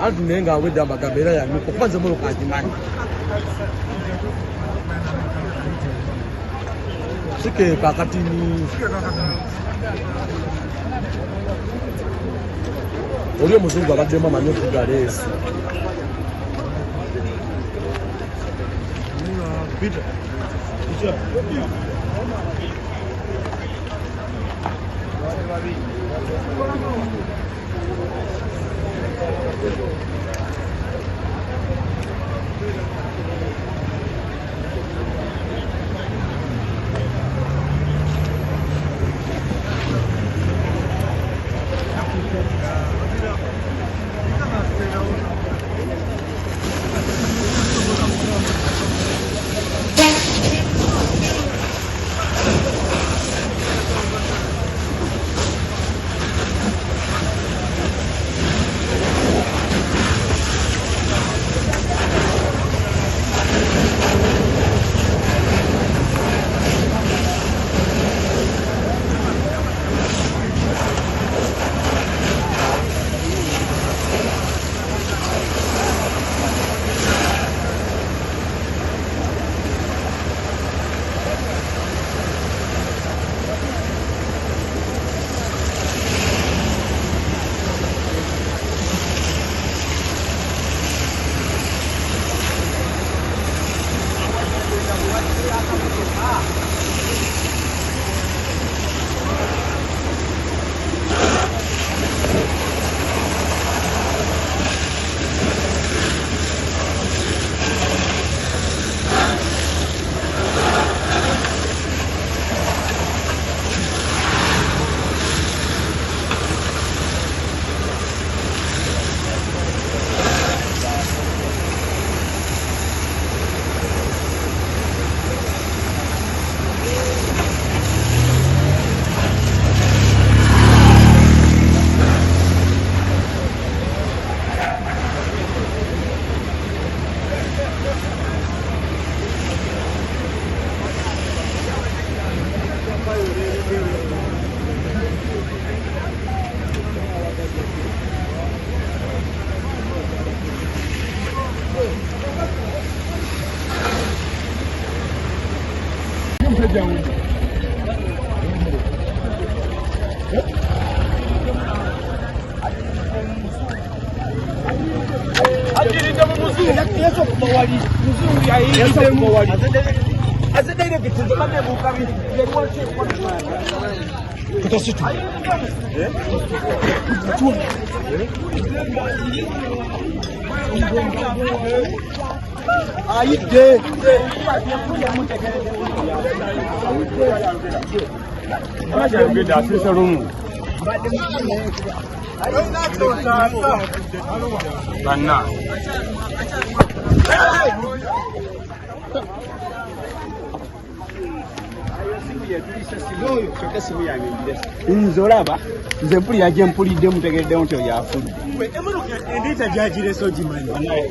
Antu nenga weda bagabera ya nuko kwanza mulo kajimani. Sike kakati ni Uriyo muzungu abadema manyofu garesi. Peter. Nzolaba nze mpuli yaje mpulidde mutegedde ntyo yafudde. Endita jajire sojimanyi.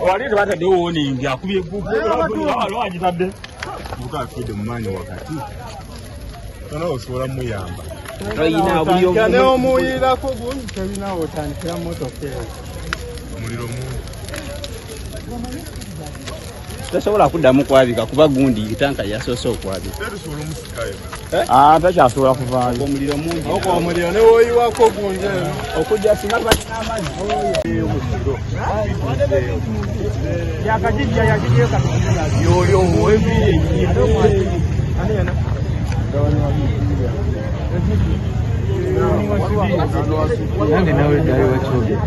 Wali batadde warning akubye gugu alwagitadde. Mukafide mumanyi wakati. Tona osobola muyamba. Oyina buli omu. Kane omuyirako gunji kalina otandikira motoka. Muliro mu. Tasobola kuddamu kwabika kuba gundi tanka yasoose okwabika. Terusobola omusikayo. Takyasobola kuvaayo. Omuliro mungi. Oko omuliro ne woyiwako gunji okujja singa balina amaanyi. Yakajijja yajijeyo katonda. Yolyo webiye. Anena. Nange nawe ddayo wakyoge.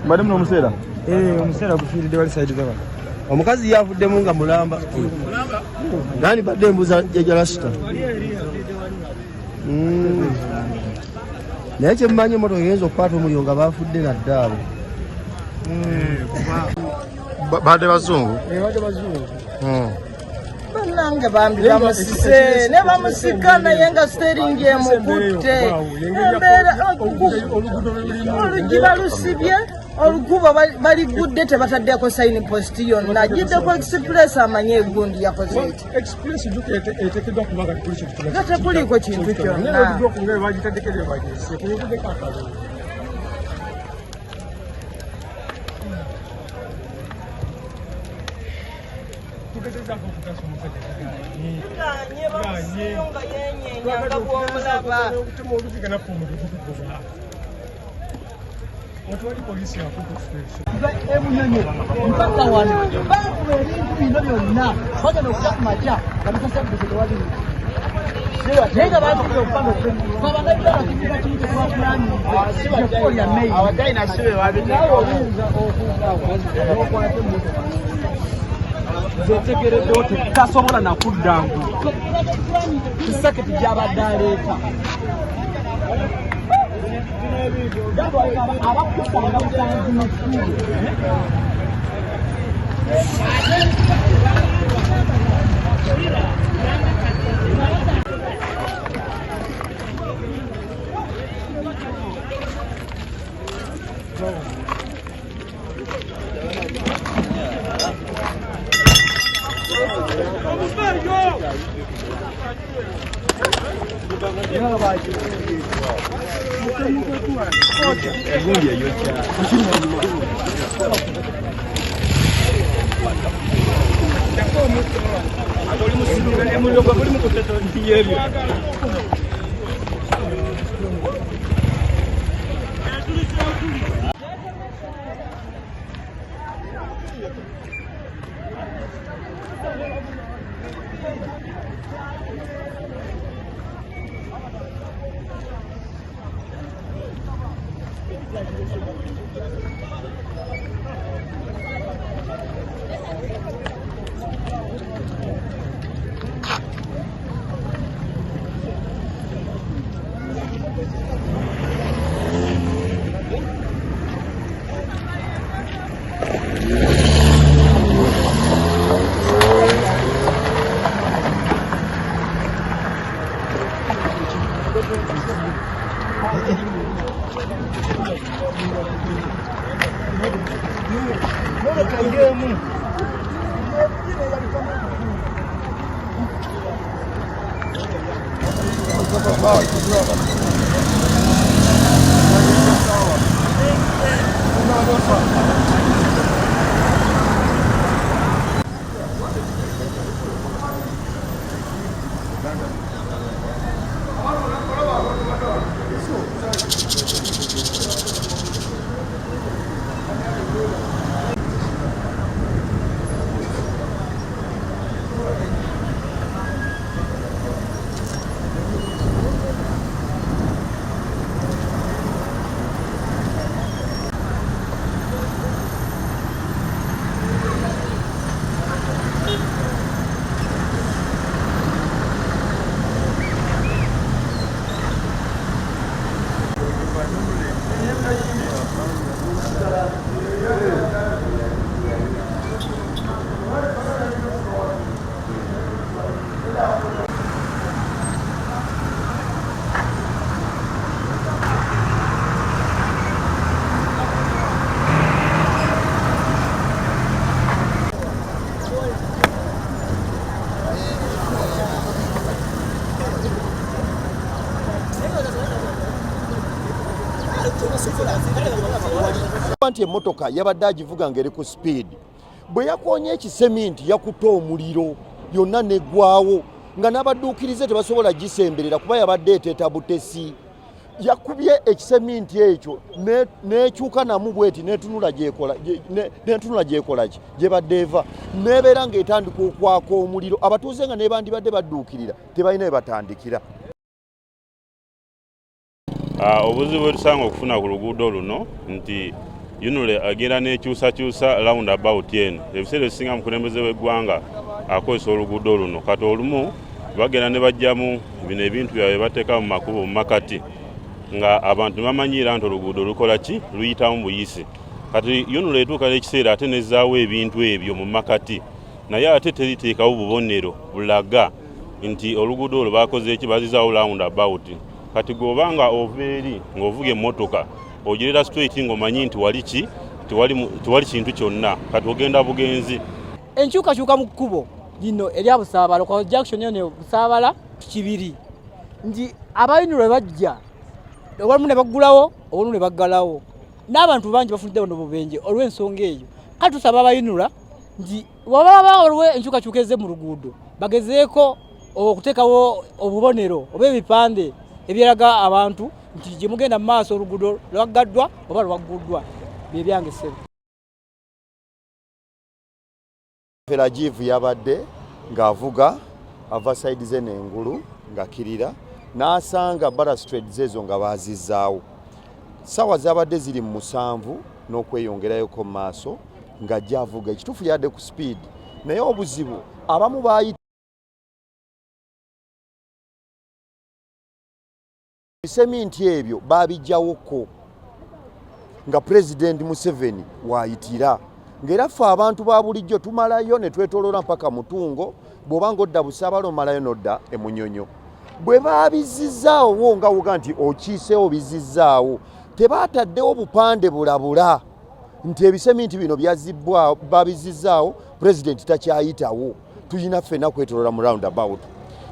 Mbadde muno omuseera? Omuseera gufiiridde wali sayidi zaba. Omukazi yavuddemu nga mulamba. Nani badde embuza jjajja Lasita. Naye kyemmanyi emmotoka eyinza okukwata omuliro nga baafudde naddaabo. Badde bazungu? Badde bazungu. Bannange bambi bamusise ne bamusika naye nga steeringi emukutte embeera olugiba lusibye olukuba baligudde tebataddeko sayini positi yonna agiddeko express amanye egundi yakoze eki nga tekuliko kintu kyonna mpaka wano bakuba ebintu bino byonna bagenda okuja ku makya babisasabbizetewali naye nga batukira okupanga babangaiabakibiga kimu tekwakulanyiekukolya meyi zetegereddewo tetasobola nakuddangu kisaketi gyabadde aleeta abakukanga busanzi mukuulu nti emmotoka yabadde agivuga ng'eri ku speed bwe yakoonye ekiseminti yakuta omuliro yonna neggwaawo nga n'abadduukirize tebasobola gisemberera kuba yabadde eteeta butesi yakubye ekiseminti ekyo n'ekyuka namu bweti n'etunula gyekola ki gye badde eva n'ebeera ng'etandika okwaka omuliro abatuuze nga nebandibadde badduukirira tebalina ebatandikira. Obuzibu tusanga okufuna ku luguudo luno nti Yunule agenda n'ekyusakyusa roundabout eno ebiseera ebisinga mukulembeze w'eggwanga akozesa oluguudo luno kati olumu bagenda ne bajjamu bino ebintu byabwe bateeka mu makubo mu makati nga abantu bamanyira nti oluguudo lukola ki luyitamu buyisi kati Yunule etuuka n'ekiseera ate nezzaawo ebintu ebyo mu makati naye ate teriteekawo bubonero bulaga nti oluguudo olwo bakoze eki bazizaawo roundabout kati gobanga ova eri ng'ovuga emmotoka ogirera straight ng'omanyi nti tewali kintu kyonna kati ogenda bugenzi. Enkyukakyuka mu kkubo lino erya Busaabala kwa junction eno Busaabala kibiri nti abayinulwe bajja olumu ne baggulawo olumu ne baggalawo n'abantu bangi bafunidde buno bubenje olw'ensonga eyo kati tusaba abayinula nti wababa olw'enkyukakyuka ezze mu luguudo bagezeeko okuteekawo obubonero oba ebipande ebyeraga abantu nti gye mugenda mu maaso oluguudo lwaggaddwa oba lwagguddwa bye byange ssebo. Rajivu yabadde ng'avuga ava sayidi ze n'engulu ng'akirira n'asanga balustrades ezo nga baazizaawo ssaawa zabadde ziri mu 7 n'okweyongerayoko mu maaso ng'ajja avuga ekituufu yadde ku speed naye obuzibu abamu baayita seminti ebyo baabijjawoko nga President Museveni waayitira ng'era ffe abantu ba bulijjo tumalayo ne twetoloola mpaka Mutungo bw'oba ng'odda Busaabala omalayo n'odda e Munyonyo bwe baabizizaawo nga woga nti okiiseewo bizizzaawo tebaataddewo bupande bulabula nti ebiseminti bino byazibbwa babizizzaawo President takyayitawo tulina ffenna kwetoloola mu roundabout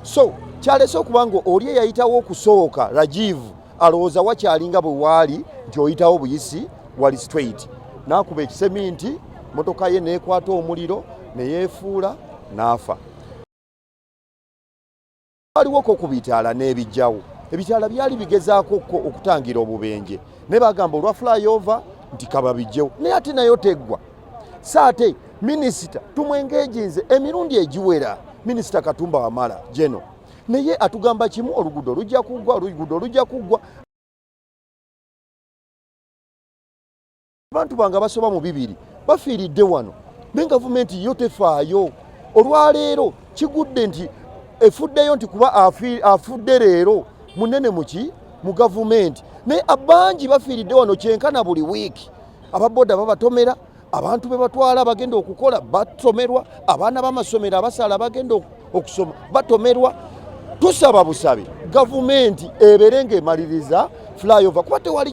so kyalese okuba nga oli eyayitawo okusooka Rajivu alowooza wakyalinga bwe waali nti oyitawo buyisi wali straight n'akuba ekiseminti motoka ye n'ekwata omuliro ne yeefuula n'afa. Waliwoko ku bitaala n'ebijjawo ebitaala byali bigezaako okutangira obubenje ne bagamba olwa flyover nti kababijjewo naye ate nayo teggwa saate minisita tumwengeejinze emirundi egiwera minisita Katumba Wamala jeno naye atugamba kimu oluguudo lujja kuggwa abantu banga basoba mu 2 bafiiridde wano ne gavumenti yo tefaayo olwaleero kigudde nti efuddeyo nti kuba afudde leero munene muki mu gavumenti naye abangi bafiiridde wano kyenkana buli wiiki ababoda babatomera abantu be batwala bagenda okukola batomerwa abaana b'amasomero abasala bagenda okusoma batomerwa tusaba busabe gavumenti ebeere ng'emaliriza flyover kuba tewali